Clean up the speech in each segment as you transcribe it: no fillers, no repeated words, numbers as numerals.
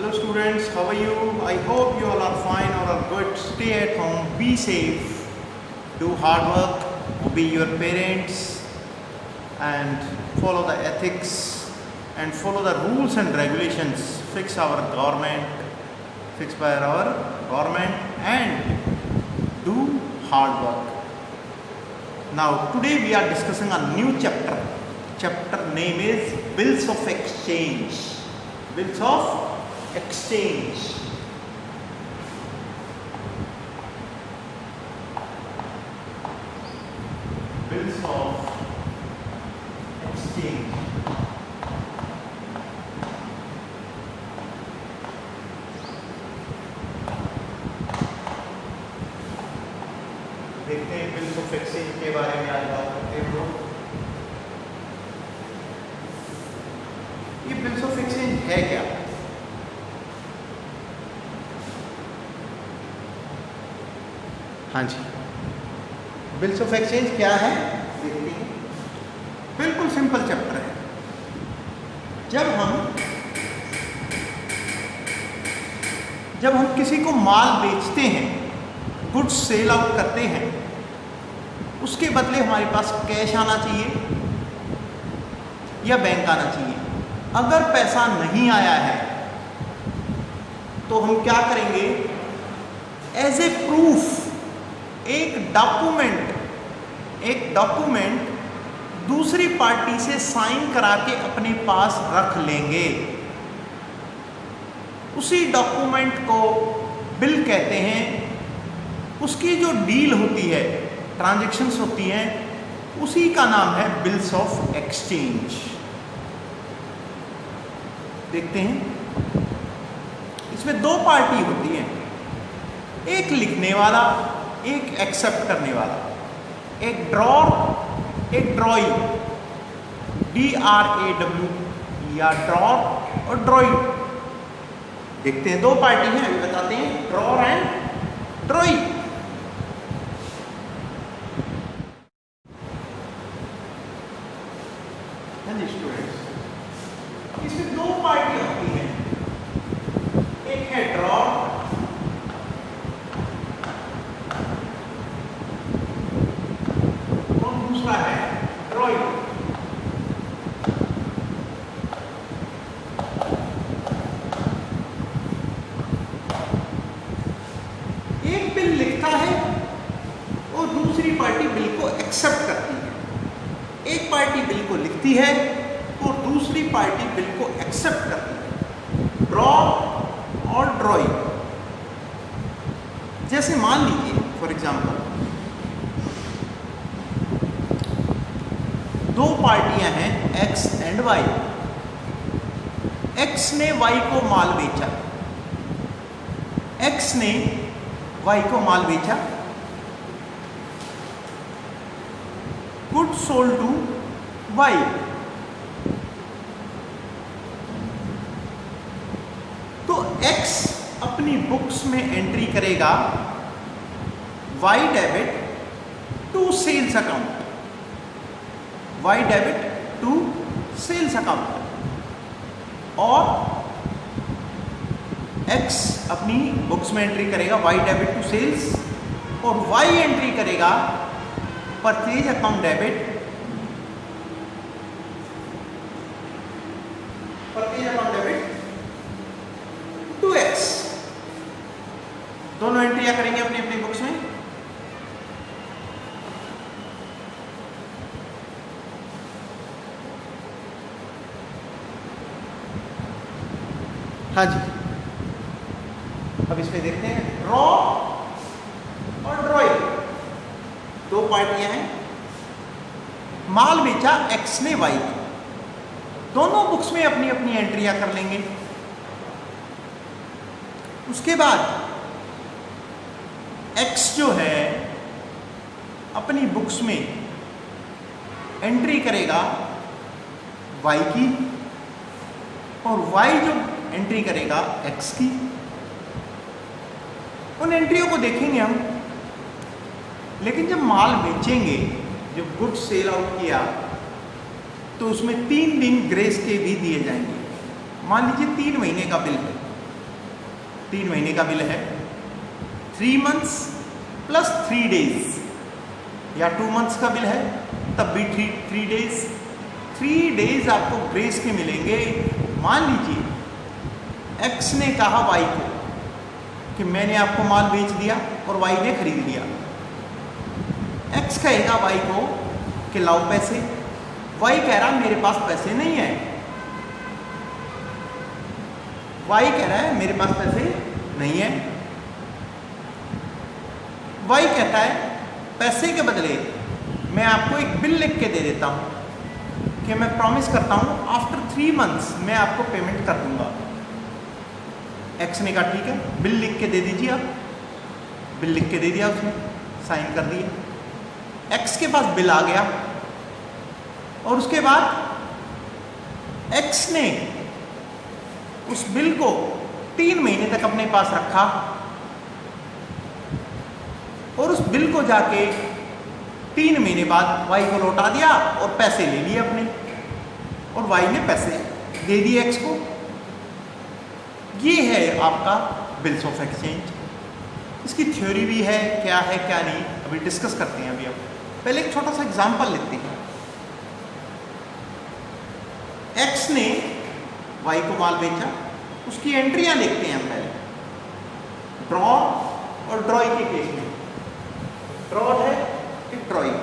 Hello students, how are you? I hope you all are fine or are good. Stay at home, be safe, do hard work, obey your parents and follow the ethics and follow the rules and regulations fixed by our government and do hard work. Now today we are discussing a new chapter. Chapter name is Bills of Exchange. Bills of Exchange. Bills of Exchange. देखते हैं bills of exchange के बारे में आज बात करते हैं लोग। ये बिल्स ऑफ एक्सचेंज है क्या? हाँ जी, बिल्स ऑफ एक्सचेंज क्या है देखते हैं। बिल्कुल सिंपल चैप्टर है। जब हम किसी को माल बेचते हैं, गुड्स सेल आउट करते हैं, उसके बदले हमारे पास कैश आना चाहिए या बैंक आना चाहिए। अगर पैसा नहीं आया है तो हम क्या करेंगे? एज ए प्रूफ एक डॉक्यूमेंट दूसरी पार्टी से साइन करा के अपने पास रख लेंगे। उसी डॉक्यूमेंट को बिल कहते हैं। उसकी जो डील होती है, ट्रांजैक्शंस होती हैं, उसी का नाम है बिल्स ऑफ एक्सचेंज। देखते हैं, इसमें दो पार्टी होती हैं, एक लिखने वाला, एक एक्सेप्ट करने वाला। एक ड्रॉर, एक ड्रॉई, DRAW या ड्रॉर और ड्रॉई। देखते हैं, दो पार्टी हैं, अभी बताते हैं, ड्रॉर एंड ड्रॉई। हाँ जी स्टूडेंट्स, इसमें दो पार्टी होती हैं, एक है ड्रॉर और दूसरा है ड्रॉई। एक बिल लिखता है और दूसरी पार्टी बिल को एक्सेप्ट करती है। एक पार्टी बिल को लिखती है और दूसरी पार्टी बिल को एक्सेप्ट करती है। ड्रॉर और ड्रॉई। जैसे मान लीजिए फॉर एग्जांपल, दो पार्टियां हैं X एंड Y। X ने Y को माल बेचा, X ने Y को माल बेचा। Good sold to Y। तो X अपनी बुक्स में एंट्री करेगा Y debit to sales account, Y debit to sales account, और X अपनी बुक्स में एंट्री करेगा Y डेबिट टू सेल्स, और Y एंट्री करेगा purchase account debit, purchase account debit to X। दोनों एंट्रियां करेंगे अपनी अपनी बुक्स में। हाँ जी, अब इसमें देखते हैं ड्रॉ और ड्रॉई। दो पार्टियां हैं, माल बेचा X ने Y को। दोनों बुक्स में अपनी अपनी एंट्रियां कर लेंगे। उसके बाद X जो है अपनी बुक्स में एंट्री करेगा Y की, और Y जो एंट्री करेगा X की। उन एंट्रियों को देखेंगे हम, लेकिन जब माल बेचेंगे, जब गुड्स सेल आउट किया, तो उसमें 3 दिन ग्रेस के भी दिए जाएंगे। मान लीजिए 3 महीने का बिल है, 3 महीने का बिल है, 3 मंथ्स प्लस 3 डेज, या 2 मंथ्स का बिल है तब भी 3 डेज, 3 डेज आपको ग्रेस के मिलेंगे। मान लीजिए एक्स ने कहा वाई को कि मैंने आपको माल बेच दिया और वाई ने खरीद लिया। एक्स कहेगा वाई को कि लाओ पैसे, वाई कह रहा मेरे पास पैसे नहीं है, वाई कह रहा है मेरे पास पैसे नहीं है। वाई कहता है पैसे के बदले मैं आपको एक बिल लिख के दे देता हूं कि मैं प्रॉमिस करता हूं आफ्टर 3 मंथ्स मैं आपको पेमेंट कर दूंगा। एक्स ने कहा ठीक है, बिल लिख के दे दीजिए आप। बिल लिख के दे दिया, उसने साइन कर दिए। एक्स के पास बिल आ गया और उसके बाद एक्स ने उस बिल को 3 महीने तक अपने पास रखा और उस बिल को जाके 3 महीने बाद वाई को लौटा दिया और पैसे ले लिए अपने, और वाई ने पैसे दे दिए एक्स को। ये है आपका बिल्स ऑफ एक्सचेंज। इसकी थ्योरी भी है, क्या है क्या नहीं, अभी डिस्कस करते हैं। अभी हम पहले एक छोटा सा एग्जांपल लेते हैं। एक्स ने वाई को माल बेचा, उसकी एंट्रियां देखते हैं हम पहले। ड्रॉ और ड्रॉई के केस में, ड्रॉ है कि ड्रॉई।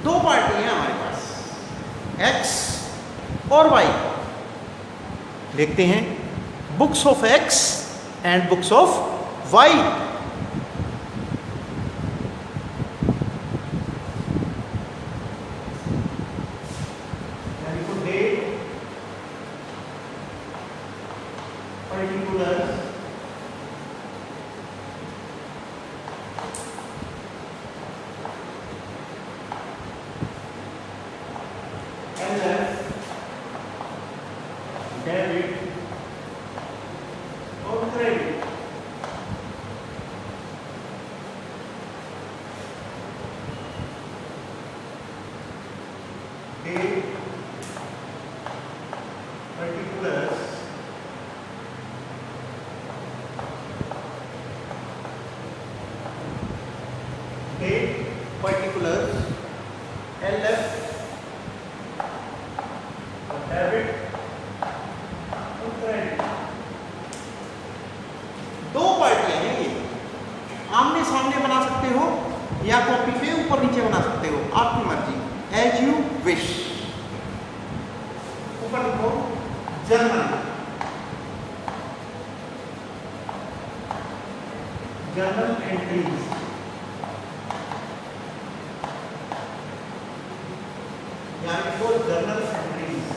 दो पार्टी हैं हमारे पास, एक्स और वाई। देखते हैं books of X and books of Y. आमने सामने बना सकते हो या कॉपी पे ऊपर नीचे बना सकते हो, आपकी मर्जी, एज यू विश। ऊपर लिखो जर्नल, जर्नल एंट्रीज, यहाँ लिखो जर्नल एंट्रीज।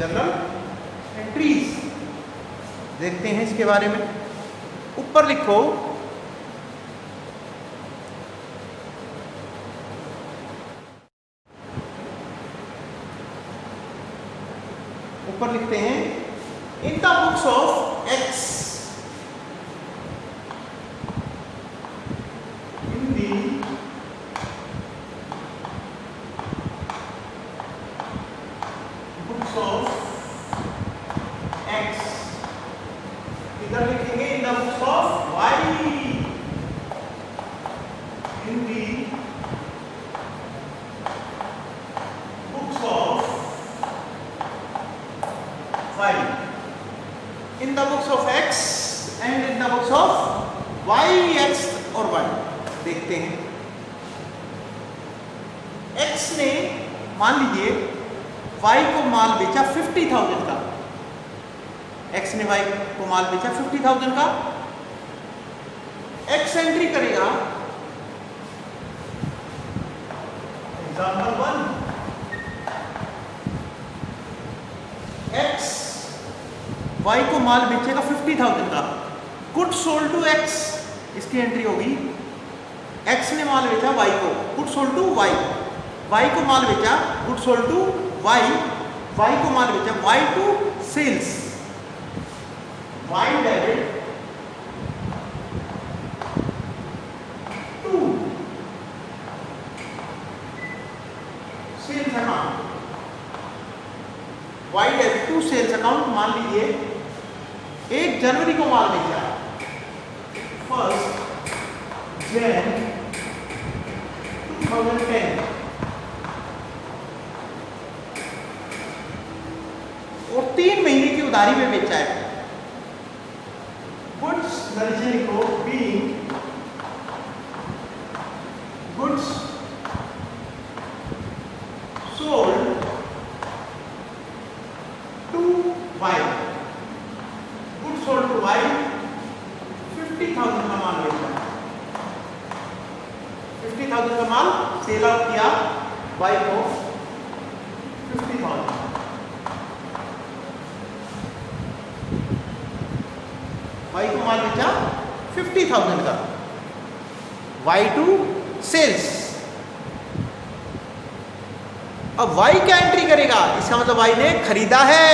जर्नल एंट्रीज देखते हैं इसके बारे में। ऊपर लिखो ऊपर लिखते हैं in the books of X, in the books of X, इधर लिखेंगे in the books of Y, in the books of y, in the books of x and in the books of y, x और y। देखते हैं x ने मान लीजिए y को माल बेचा 50,000 का, x ने y को माल बेचा 50,000 का, x एंट्री करेगा एग्जाम्पल 1, x y को माल बेचेगा 50,000 का, गुड सोल्ड टू x, इसकी एंट्री होगी x ने माल बेचा y को, good sold to y, y को माल बेचा good sold to y, y को माल बेचा y to sales, y debit to sales account, y debit to sales account. मान लीजिए 1 जनवरी को माल बेचा, 1 जनवरी 2010, और 3 महीने की उधारी में बेचा है। गुड्स नरिशिंग को being goods sold to y, goods sold to y 50,000 का माल बेचा, 50,000 का माल सेल आउट किया y को 50,000, y को माल बेचा 50,000 का, y टू सेल्स। अब y क्या एंट्री करेगा, इसका मतलब y ने खरीदा है,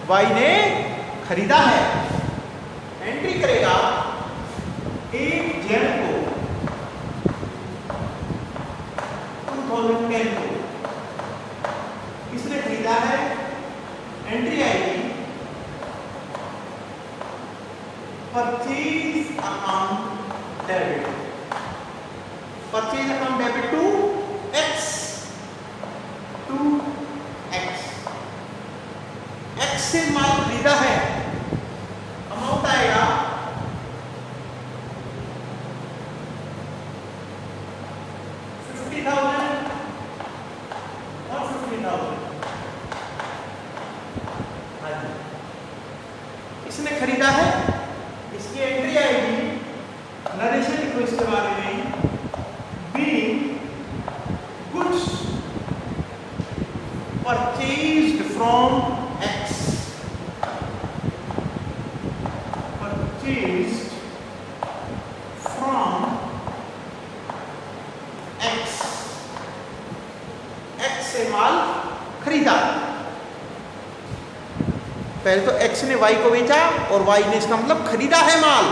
y ने खरीदा है, एंट्री करेगा 1 जनवरी को 2010 को, इसने खरीदा है, एंट्री आएगी purchase account debit, purchase account debit to x, to x, x से माल खरीदा है, अमाउंट आएगा 50,000 और 50,000। हाँ जी, इसने खरीदा है, इसकी एंट्री आएगी, नरेशन लिखो इसके बारे में, being goods purchased from x, purchased from x, x से माल खरीदा। पहले तो x ने y को बेचा और y ने, इसका मतलब खरीदा है माल।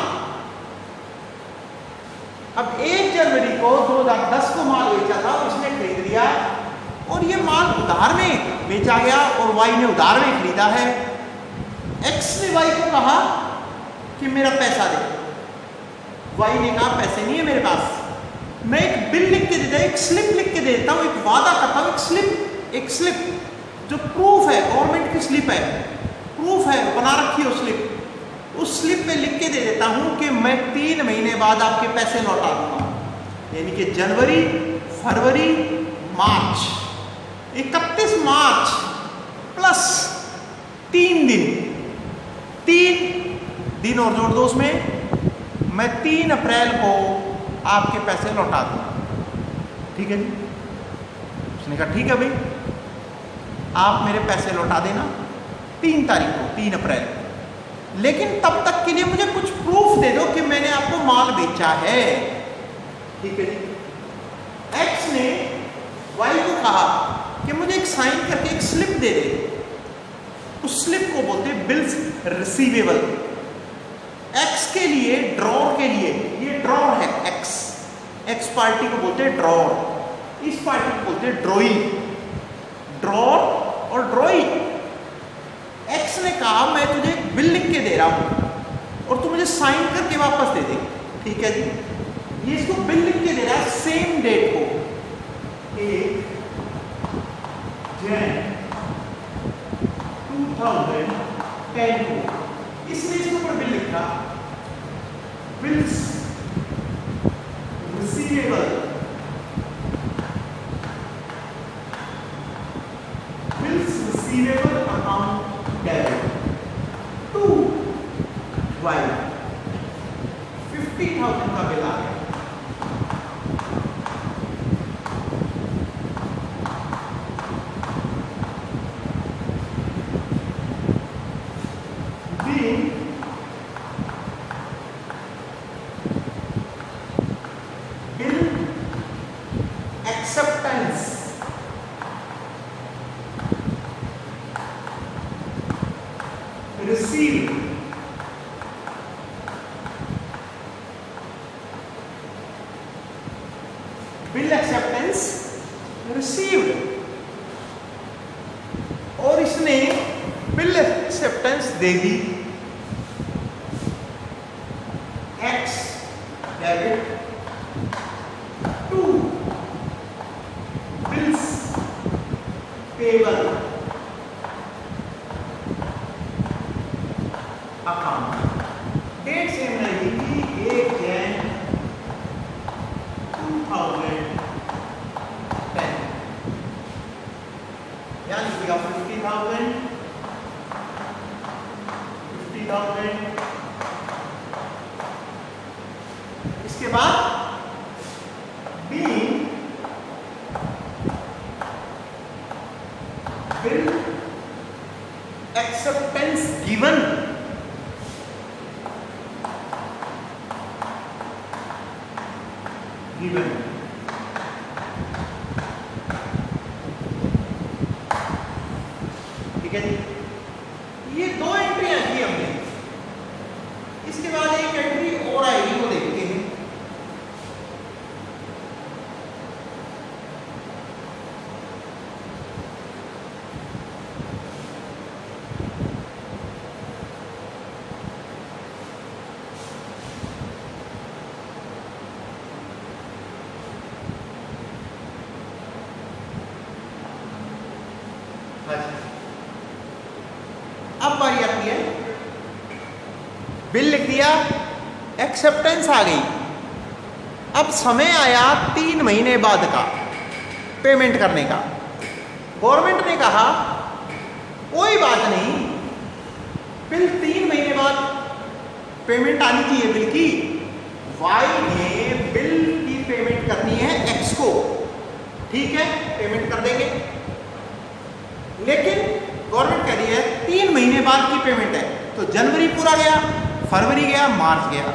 अब 1 जनवरी को 2010 को माल बेचा था, इसने खरीद लिया और ये माल उधार में बेचा गया और y ने उधार में खरीदा है। x ने y को कहा कि मेरा पैसा दे, y ने कहा पैसे नहीं है मेरे पास, मैं एक बिल लिख के देता हूँ, एक स्लिप लिख के देता हूँ, एक वादा करता हूँ, एक स्लिप जो प्रूफ है, गवर्नमेंट की स्लिप है, प्रूफ है, बना रखी है उस स्लिप पे लिख के दे देता हूँ कि मैं 3 महीने बाद आपके पैसे लौटा दूंगा, यानी कि जनवरी, फरवरी, मार्च, 31 मार्च प्लस 3 दिन और जोड़ दो उसमें, मैं 3 अप्रैल को आपके पैसे लौटा दूंगा। ठीक है जी, उसने कहा ठीक है भाई, आप मेरे पैसे लौटा देना 3 तारीख को, 3 अप्रैल, लेकिन तब तक के लिए मुझे कुछ प्रूफ दे दो कि मैंने आपको माल बेचा है। ठीक है जी, एक्स ने वाई को कहा कि मुझे एक साइन करके एक स्लिप दे दे, उस स्लिप को बोलते हैं बिल्स रिसीवेबल। एक्स के लिए, ड्रॉर के लिए, ये ड्रॉर है एक्स पार्टी को बोलते हैं ड्रॉर, इस पार्टी को बोलते हैं ड्रॉई। ड्रॉर और ड्रॉई। एक्स ने कहा मैं तुझे बिल लिख के दे रहा हूं और तू मुझे साइन करके वापस दे दे, ठीक है जी। ये इसको बिल लिख के दे रहा है सेम डेट को, 1 जनवरी 2010 को। इसने इसके ऊपर बिल लिखा, bills receivable, bills receivable account debit to Y. 50,000 का बिल आ गया। Receive bill acceptance received, और इसने बिल एक्सेप्टेंस दे दी। X debit to bills payable account. Date same रहेगी 1 जनवरी 2010, यानी कि 50,000 इसके बाद being bill acceptance given, ठीक है जी। ये 2 एंट्रियां की हमने, इसके बाद एक एंट्री और आएगी, वो देखते हैं। अब बारी आती है, बिल लिख दिया, एक्सेप्टेंस आ गई। अब समय आया 3 महीने बाद का पेमेंट करने का। गवर्नमेंट ने कहा कोई बात नहीं, बिल 3 महीने बाद पेमेंट आनी चाहिए बिल की। वाई ने बिल की पेमेंट करनी है एक्स को, ठीक है, पेमेंट कर देंगे। लेकिन गवर्नमेंट कह रही है 3 महीने बाद की पेमेंट है, तो जनवरी पूरा गया, फरवरी गया, मार्च गया,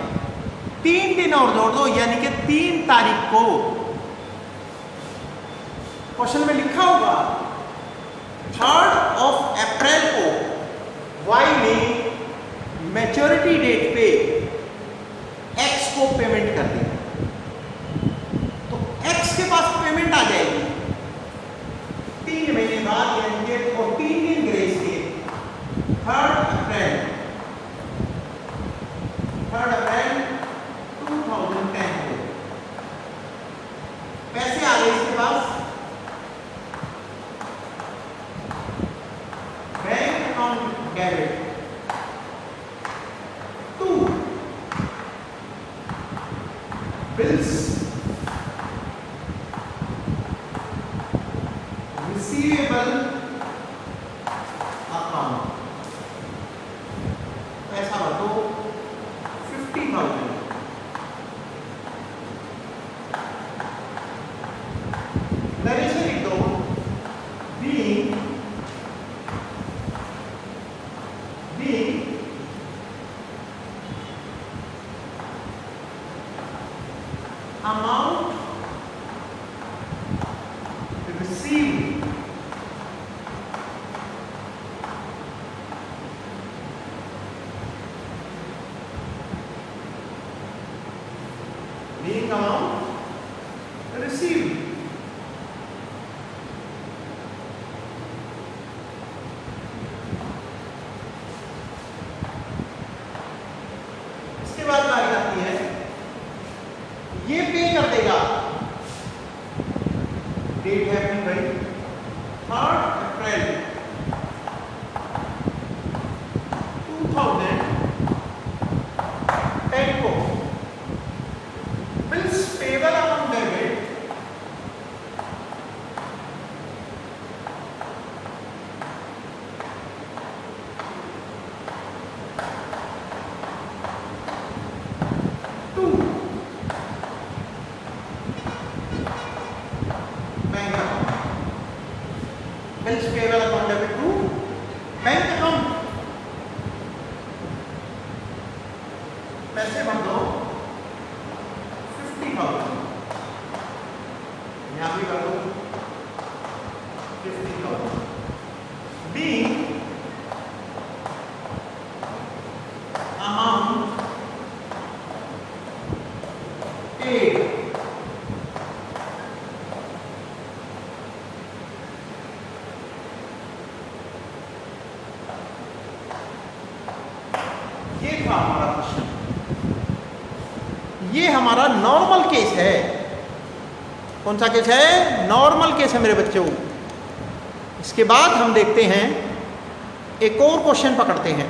3 दिन और जोड़ दो, यानी कि 3 तारीख को। क्वेश्चन में लिखा होगा 3 अप्रैल को वाई ने मैच्योरिटी डेट पे एक्स को पेमेंट कर दी, तो एक्स के पास पेमेंट आ जाएगी 3 महीने बाद, यानी कि 3 दिन ग्रेस के 3 अप्रैल 2010 को पैसे आ गए इसके पास। Bank account debit to bills receivable account. पैसा भर दो 50,000। नरेशन लिख दो, being amount received Being amount received. इसके बाद बात आती है, ये पे कर देगा, डेट है अपनी भाई 3 अप्रैल 2010 को bills payable amount debit to bank account, bills payable account debit to bank account. पैसे भर दो 50,000, यहाँ भी कर दो 50,000। Being amount paid ये था हमारा क्वेश्चन। ये हमारा नॉर्मल केस है। कौन सा केस है? नॉर्मल केस है मेरे बच्चों। इसके बाद हम देखते हैं, एक और क्वेश्चन पकड़ते हैं।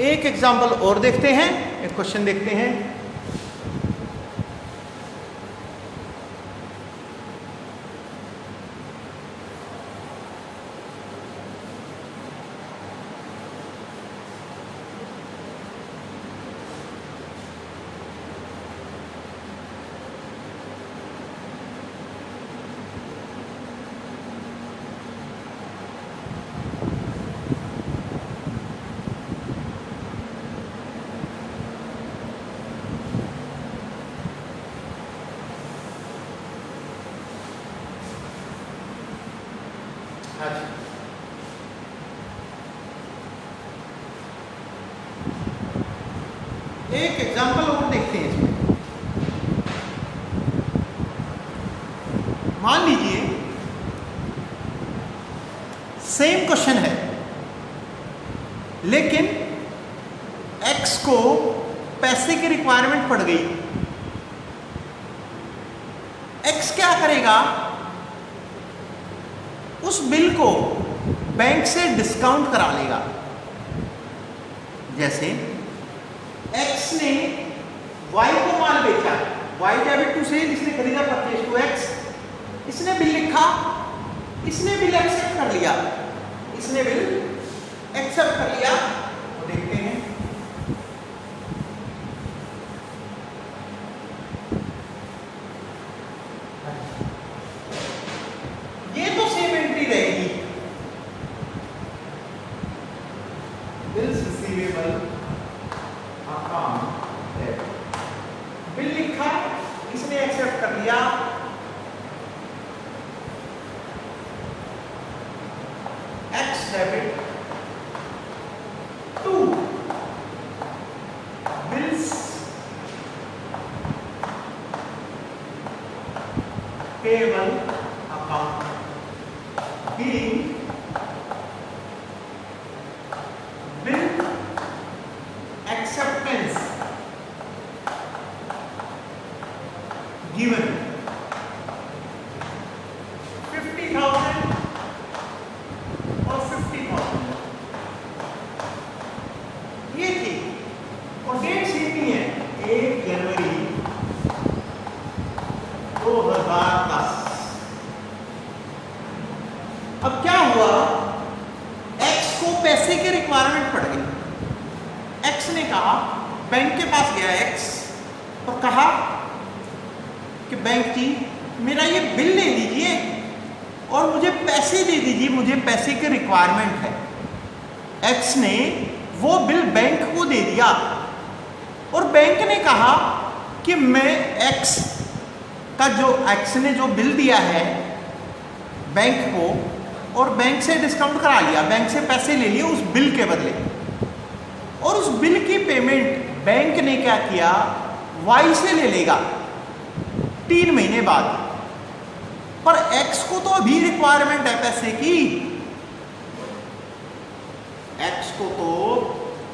एक एग्जाम्पल और देखते हैं, एक क्वेश्चन देखते हैं। एक एग्जाम्पल और देखते हैं इसमें। मान लीजिए सेम क्वेश्चन है, लेकिन एक्स को पैसे की रिक्वायरमेंट पड़ गई। एक्स क्या करेगा? उस बिल को बैंक से डिस्काउंट करा लेगा। जैसे एक्स ने वाई को माल बेचा, वाई डेबिट टू सेल, इसने खरीदा परचेज टू एक्स, इसने बिल लिखा, इसने बिल एक्सेप्ट कर लिया, इसने बिल एक्सेप्ट कर लिया। तो देखते हैं, ये तो सेम एंट्री रहेगी, बिल्स रिसीवेबल अकाउंट, बिल लिखा, इसने एक्सेप्ट कर लिया, X debit to bills payable account, being bill acceptance given 50,000 और 50,000, ये थी। और डेट सीधी है 1 जनवरी 2010। अब क्या हुआ? एक्स को पैसे की रिक्वायरमेंट पड़ गई। एक्स ने कहा, बैंक के पास गया एक्स और कहा कि बैंक जी मेरा ये बिल ले लीजिए और मुझे पैसे दे दीजिए, मुझे पैसे की रिक्वायरमेंट है। एक्स ने वो बिल बैंक को दे दिया और बैंक ने कहा कि मैं एक्स का एक्स ने जो बिल दिया है बैंक को, और बैंक से डिस्काउंट करा लिया, बैंक से पैसे ले लिए उस बिल के बदले, और उस बिल की पेमेंट बैंक ने क्या किया, वाई से ले लेगा 3 महीने बाद। पर एक्स को तो अभी रिक्वायरमेंट है पैसे की, एक्स को तो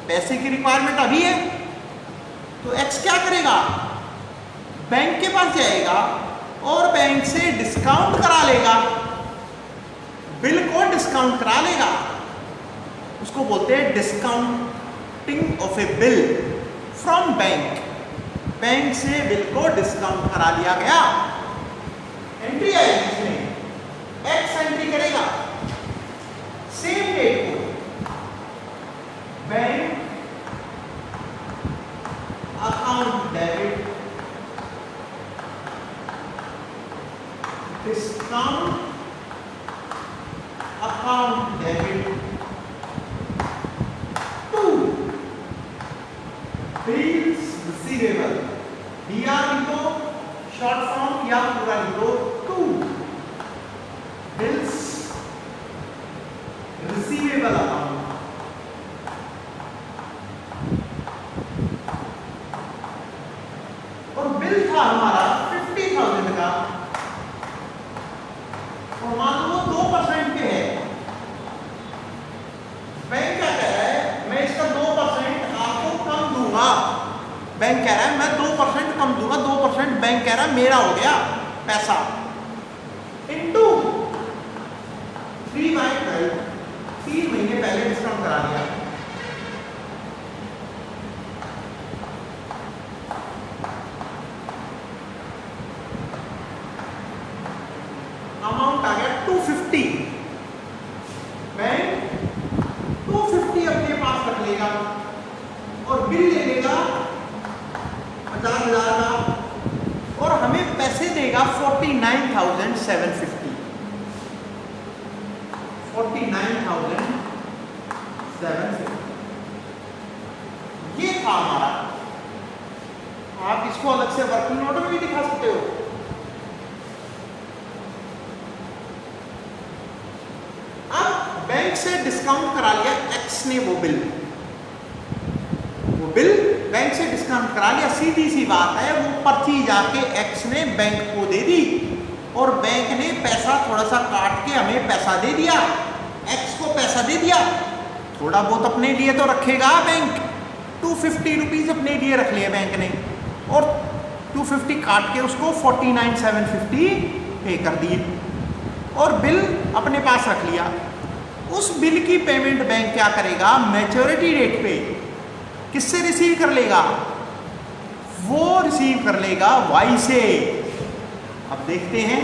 पैसे की रिक्वायरमेंट अभी है, तो एक्स क्या करेगा, बैंक के पास जाएगा और बैंक से डिस्काउंट करा लेगा, बिल को डिस्काउंट करा लेगा। उसको बोलते हैं discounting of a bill from bank. Bank से बिल को डिस्काउंट करा लिया गया, एंट्री आएगी इसमें, एक्स एंट्री करेगा सेम डेट को, bank account debit discount account debit to bills receivable, DR लिखो शॉर्ट फॉर्म या पूरा लिखो, टू बिल्स रिसीवेबल अकाउंट। और बिल था हमारा 50,000 का, और मान लो 2% पे है, बैंक क्या कह रहा है, मैं इसका 2% आपको कम दूंगा, बैंक कह रहा है मैं 2% कम दूंगा, 2% बैंक कह रहा है मेरा हो गया पैसा, इनटू 3/12, 3 महीने पहले डिस्काउंट करा दिया। अमाउंट आ गया 250, बैंक 250 अपने पास रख लेगा और बिल ले लेगा 50,000 का, और हमें पैसे देगा 49,750, 49,750 ये था हमारा। आप इसको अलग से वर्किंग नोट में भी दिखा सकते हो। अब बैंक से डिस्काउंट करा लिया एक्स ने, वो बिल बैंक से डिस्काउंट करा लिया, सीधी सी बात है, वो पर्ची जाके एक्स ने बैंक को दे दी और बैंक ने पैसा थोड़ा सा काट के हमें पैसा दे दिया, एक्स को पैसा दे दिया, थोड़ा बहुत अपने लिए तो रखेगा बैंक, 250 रुपीज अपने लिए रख लिए बैंक ने, और 250 काट के उसको 49,750 पे कर दिए और बिल अपने पास रख लिया। उस बिल की पेमेंट बैंक क्या करेगा, मैच्योरिटी डेट पे किससे रिसीव कर लेगा, वो रिसीव कर लेगा वाई से। अब देखते हैं,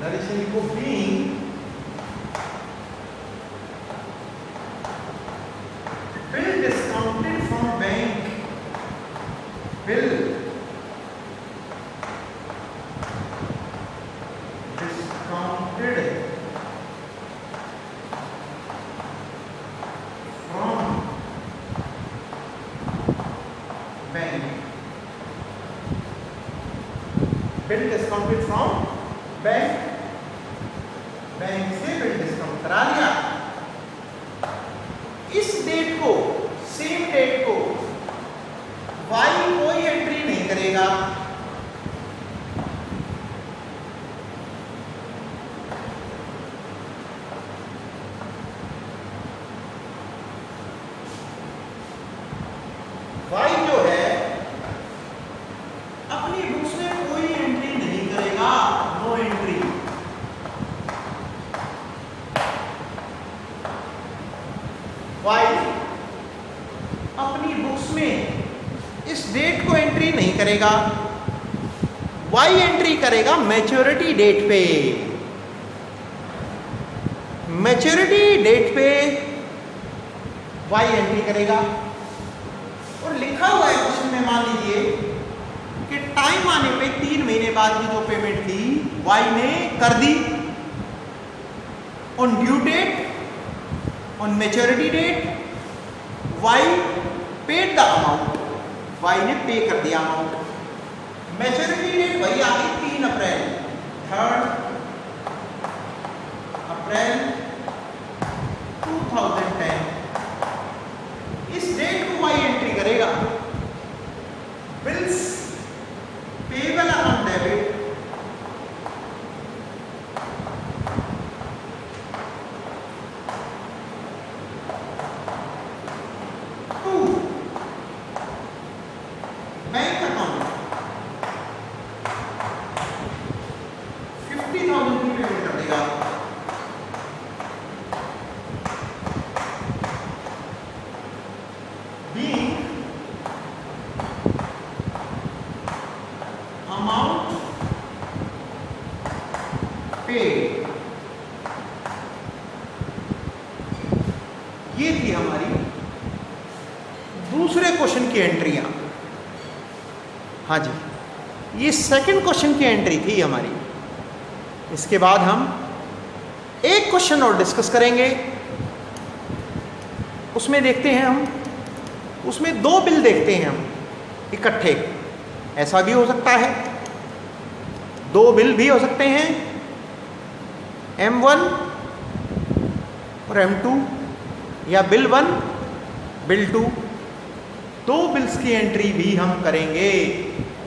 नरेशन को being bill discounted from bank, bill discounted from bank, bill discounted from bank, bank से बिल डिस्काउंट करा लिया। इस डेट को, सेम डेट को वाई कोई एंट्री नहीं करेगा, वाई जो है अपनी बुक्स में कोई एंट्री नहीं करेगा, नो एंट्री। वाई अपनी बुक्स में इस डेट को एंट्री नहीं करेगा, वाई एंट्री करेगा मैच्योरिटी डेट पे। मैच्योरिटी डेट पे वाई एंट्री करेगा, और लिखा हुआ है क्वेश्चन में, मान लीजिए कि टाइम आने पे 3 महीने बाद की जो पेमेंट थी वाई ने कर दी, on due date, on maturity date Y paid the amount, Y ने पे कर दिया अमाउंट। मैच्योरिटी डेट वही आ गई 3 अप्रैल, 3 अप्रैल 2010। इस डेट को वाई एंट्री करेगा। Bills payable on debit to bank account 50,000 की पेमेंट कर देगा। अमाउंट पेड, ये थी हमारी दूसरे क्वेश्चन की एंट्रियां। हाँ जी, ये सेकंड क्वेश्चन की एंट्री थी हमारी। इसके बाद हम एक क्वेश्चन और डिस्कस करेंगे। उसमें देखते हैं हम, उसमें 2 बिल देखते हैं हम इकट्ठे। ऐसा भी हो सकता है, 2 बिल भी हो सकते हैं, M1 और M2, या बिल 1 बिल 2। 2 बिल्स की एंट्री भी हम करेंगे।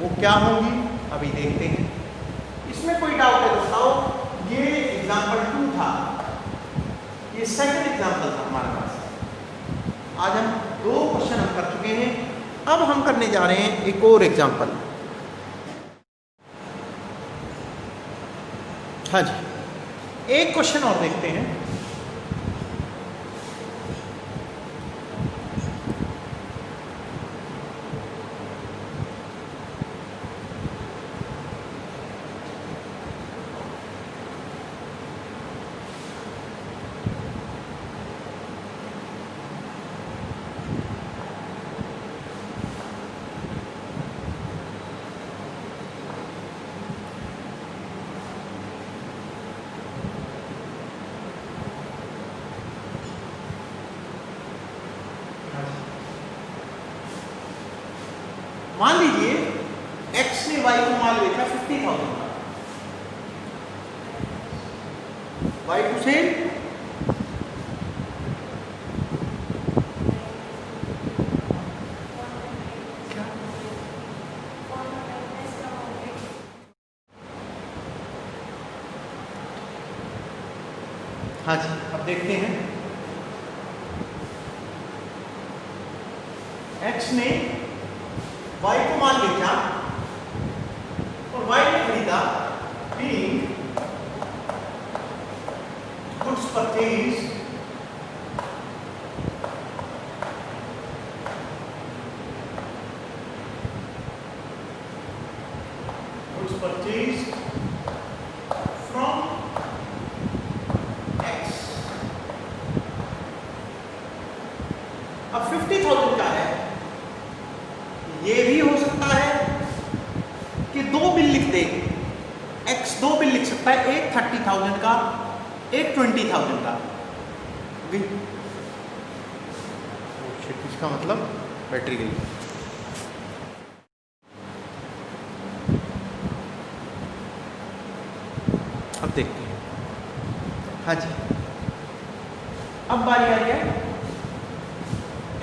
वो क्या होंगी अभी देखते हैं। इसमें कोई डाउट है तो बताओ। ये एग्जाम्पल 2 था, ये सेकंड एग्जाम्पल था हमारे पास। आज हम 2 क्वेश्चन हम कर चुके हैं। अब हम करने जा रहे हैं एक और एग्जाम्पल। हाँ जी, एक क्वेश्चन और देखते हैं। मान लीजिए एक्स ने वाई को माल बेचा 50,000 का। वाई टू सेल, हाँ जी, अब देखते हैं। एक्स ने वाई को माल बेचा और वाई ने खरीदा being goods purchase from x. अब 50,000 का है। ये भी हो सकता है कि 2 बिल लिख दे। एक्स 2 बिल लिख सकता है, एक 30,000 का, एक 20,000 का। इसका मतलब बैटरी गई। अब देखते हैं। हाँ जी, अब बारी आ रही है।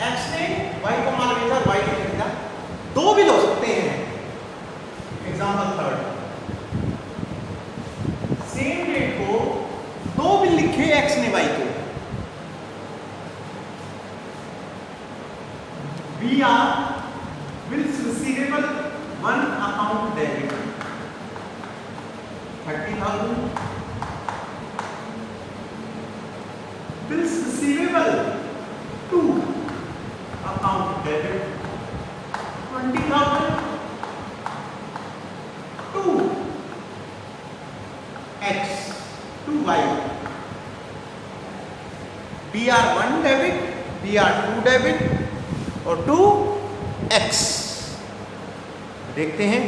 एक्स ने वाई को माल बेचा, वाई ने खरीदा। 2 बिल हो सकते हैं। एग्जाम्पल 3, सेम डेट को 2 बिल लिखे एक्स ने वाई को। B R bills receivable 1 account debit 30,000, bills receivable 2 account debit 20,000 to x to y। BR1 debit, BR2 debit और टू x। देखते हैं।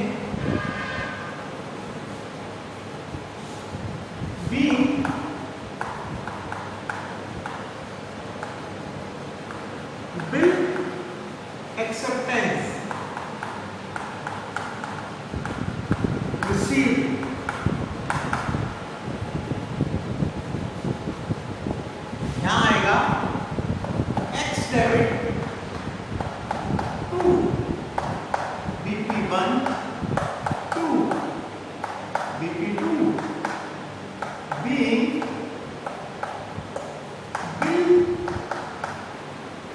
B bill acceptance BP1 2 BP2 being bill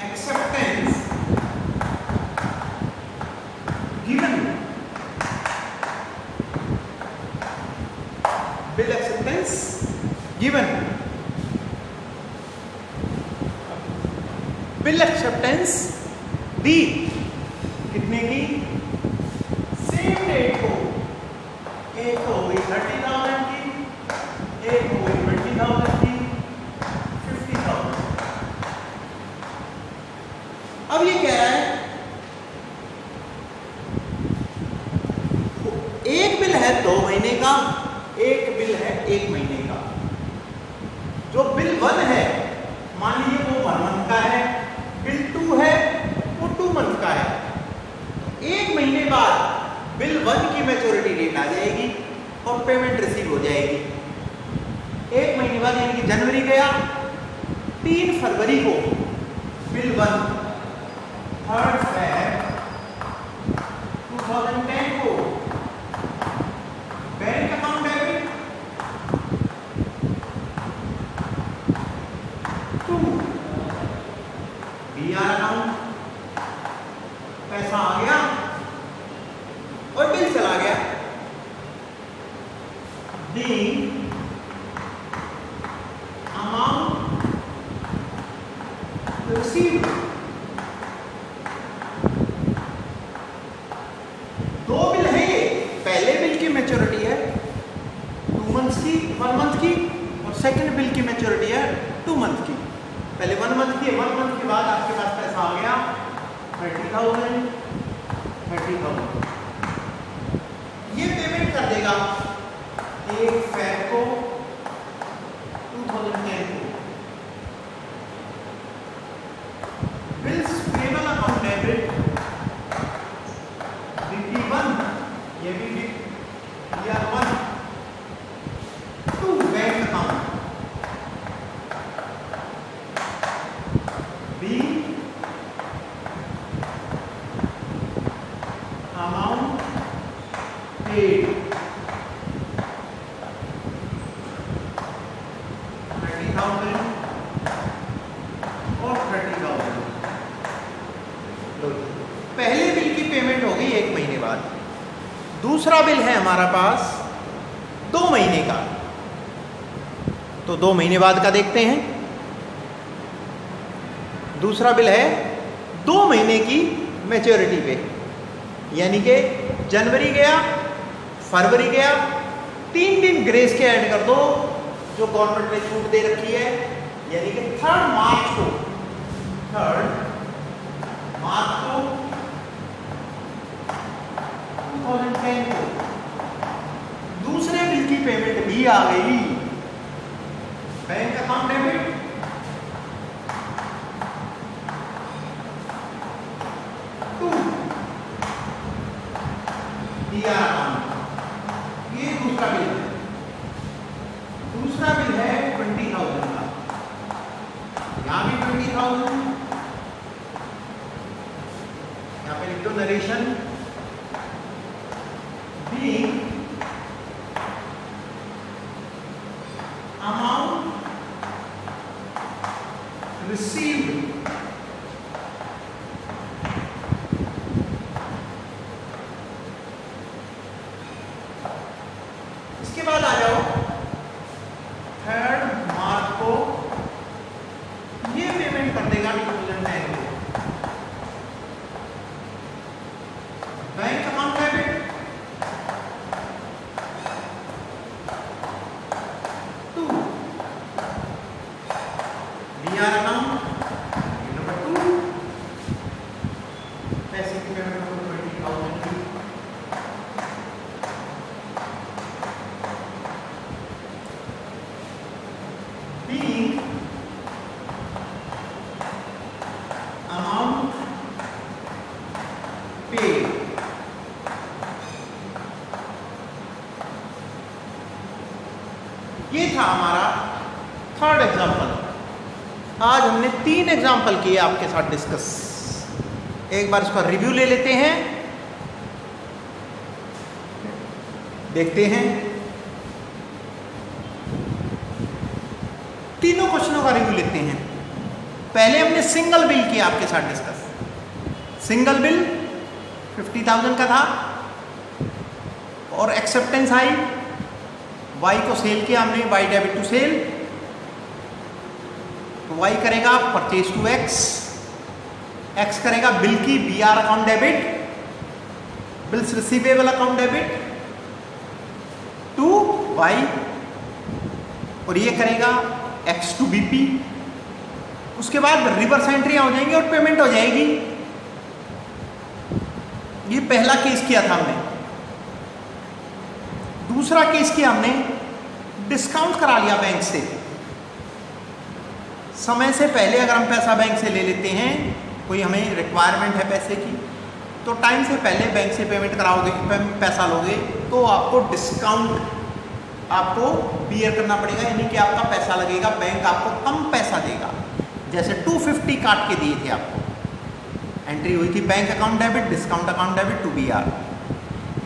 acceptance given, bill acceptance given, bill acceptance दी कितने की, same date को, एक हो गई 30,000 की, एक हो गई 20,000 की, 50,000। अब ये कह रहा है एक बिल है 2 महीने का, एक बिल है 1 महीने का। जो बिल 1 है मान लीजिए वो 1 मंथ का है, बिल 2 है वो 2 मंथ का है। 1 महीने बाद बिल 1 की मैच्योरिटी डेट आ जाएगी और पेमेंट रिसीव हो जाएगी। 1 महीने बाद यानी कि जनवरी गया, 3 फरवरी को बिल 1, 3 Feb 2010 को bank account debit 2 BR account, पैसा आ गया और बिल चला गया। दी अमाउंट रिसीव्ड, 2 बिल है ये, पहले बिल की मैच्योरिटी है 2 मंथ की, 1 मंथ की, और सेकंड बिल की मैच्योरिटी है 2 मंथ की। पहले 1 मंथ की, 1 मंथ के बाद आपके पास पैसा आ गया 30,000, 30,000। ये पेमेंट कर देगा 1 Feb को 2010 को। Bills payable account debit BP1, ये भी PR1 2 bank account, B amount paid 30,000 और 30,000। पहले बिल की पेमेंट हो गई 1 महीने बाद। दूसरा बिल है हमारा पास 2 महीने का, तो 2 महीने बाद का देखते हैं। दूसरा बिल है 2 महीने की मैच्योरिटी पे, यानी कि जनवरी गया, फरवरी गया, 3 दिन ग्रेस के ऐड कर दो जो गवर्नमेंट ने छूट दे रखी है, यानी कि 3 मार्च को 2010 को दूसरे बिल की पेमेंट भी आ गई। Bank account debit 2 BR account, ये दूसरा बिल है। दूसरा बिल है 20,000 का, यहाँ भी 20,000, यहाँ पे लिख दो नरेशन भी अमाउंट रिसीव्ड इसके बाद आ जाओ 3 मार्च को, ये पेमेंट कर देगा 2010 को। Bank account debit 2 BR account number 2, पैसे की पेमेंट नंबर 20,000 की। Being amount paid, ये था हमारा 3rd एग्जाम्पल। आज हमने 3 एग्जाम्पल किए आपके साथ डिस्कस। एक बार इसका रिव्यू ले लेते हैं। देखते हैं। तीनों क्वेश्चनों का रिव्यू लेते हैं। पहले हमने सिंगल बिल किया आपके साथ डिस्कस। सिंगल बिल 50,000 का था और एक्सेप्टेंस आई, वाई को सेल किया हमने, वाई डेबिट टू सेल, तो वाई करेगा परचेज टू एक्स, एक्स करेगा बिल की B R account debit, bills receivable account debit to Y, और ये करेगा एक्स टू बीपी। उसके बाद रिवर्स एंट्रियां हो जाएंगी और पेमेंट हो जाएगी। ये पहला केस किया था हमने। दूसरा केस किया हमने, डिस्काउंट करा लिया बैंक से। समय से पहले अगर हम पैसा बैंक से ले लेते हैं, कोई हमें रिक्वायरमेंट है पैसे की, तो टाइम से पहले बैंक से पेमेंट कराओगे, पैसा लोगे, तो आपको डिस्काउंट आपको बियर करना पड़ेगा, यानी कि आपका पैसा लगेगा, बैंक आपको कम पैसा देगा। जैसे 250 काट के दिए थे आपको, एंट्री हुई थी bank account debit, discount account debit to BR.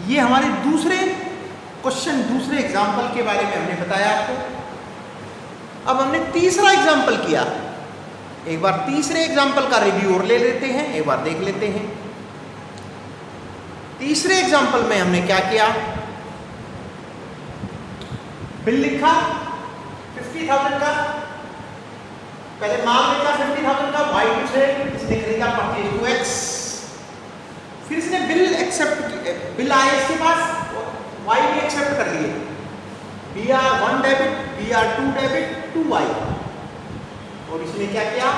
ये हमारे दूसरे क्वेश्चन, दूसरे एग्जाम्पल के बारे में हमने बताया आपको। अब हमने तीसरा एग्जाम्पल किया। एक बार तीसरे एग्जाम्पल का रिव्यू और ले लेते हैं, एक बार देख लेते हैं। तीसरे एग्जाम्पल में हमने क्या किया, बिल लिखा 50,000 का, पहले माल लिखा 50,000 का, वाई टू सेल, इसने खरीदा परचेज टू एक्स। फिर इसने बिल एक्सेप्ट, बिल आया इसके पास, वाई भी एक्सेप्ट कर लिए, B R 1 debit, B R 2 debit to Y, और इसने क्या किया,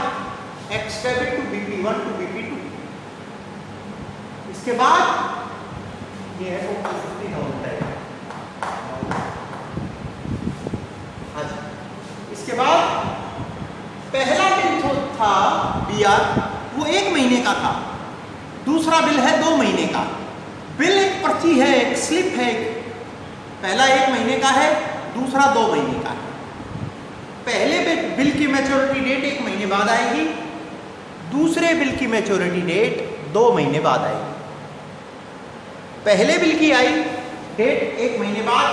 X debit to BP 1 to BP 2। इसके बाद ये है 50,000। इसके बाद पहला बिल जो था बी आर, वो 1 महीने का था, दूसरा बिल है 2 महीने का। बिल एक पर्ची है, एक स्लिप है, पहला 1 महीने का है, दूसरा 2 महीने का है। पहले बिल की मैच्योरिटी डेट 1 महीने बाद आएगी, दूसरे बिल की मैच्योरिटी डेट 2 महीने बाद आएगी। पहले बिल की आई डेट 1 महीने बाद,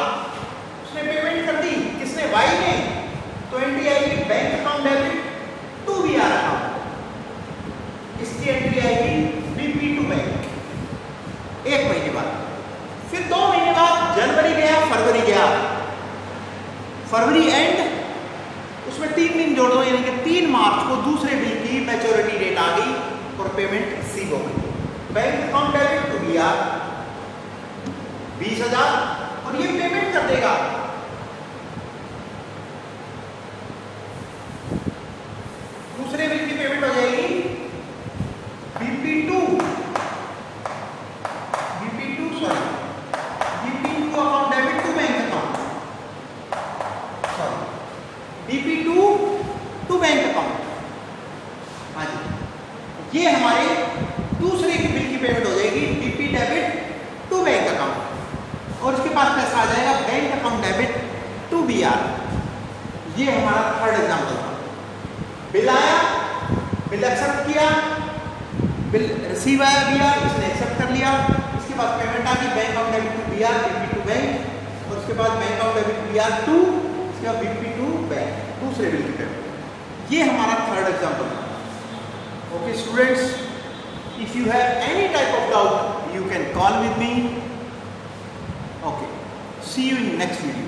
उसने पेमेंट कर दी, किसने, वाई ने, तो एंट्री आएगी bank account debit to BR account, इसकी एंट्री आएगी बीपी टू बैंक 1 महीने बाद। फिर 2 महीने बाद जनवरी गया, फरवरी गया, फरवरी एंड, उसमें 3 दिन जोड़ दो, यानी कि 3 मार्च को दूसरे बिल की मैच्योरिटी डेट आ गई और पेमेंट रिसीव हो गई। Bank account debit to BR 20,000, और ये पेमेंट कर देगा। दूसरे बिल की पेमेंट हो जाएगी BP2 account debit to bank account, BP2 to bank account. हाँ जी, ये हमारे दूसरे की बिल की पेमेंट हो जाएगी BP debit to bank account, और इसके पास पैसा आ जाएगा bank account debit to BR. ये हमारा थर्ड एग्जाम्पल था। बिल आया, बिल एक्सेप्ट किया, बिल रिसीव आया बीआर, इसने एक्सेप्ट कर लिया। इसके बाद पेमेंट आ गई bank account debit to BR, BP to bank, और उसके बाद bank account debit to BR to, इसके बाद बीपी टू बैंक, दूसरे बिल की पेमेंट। ये हमारा थर्ड एग्जाम्पल था। Okay students, if you have any type of doubt, you can call with me. Okay, see you in next video.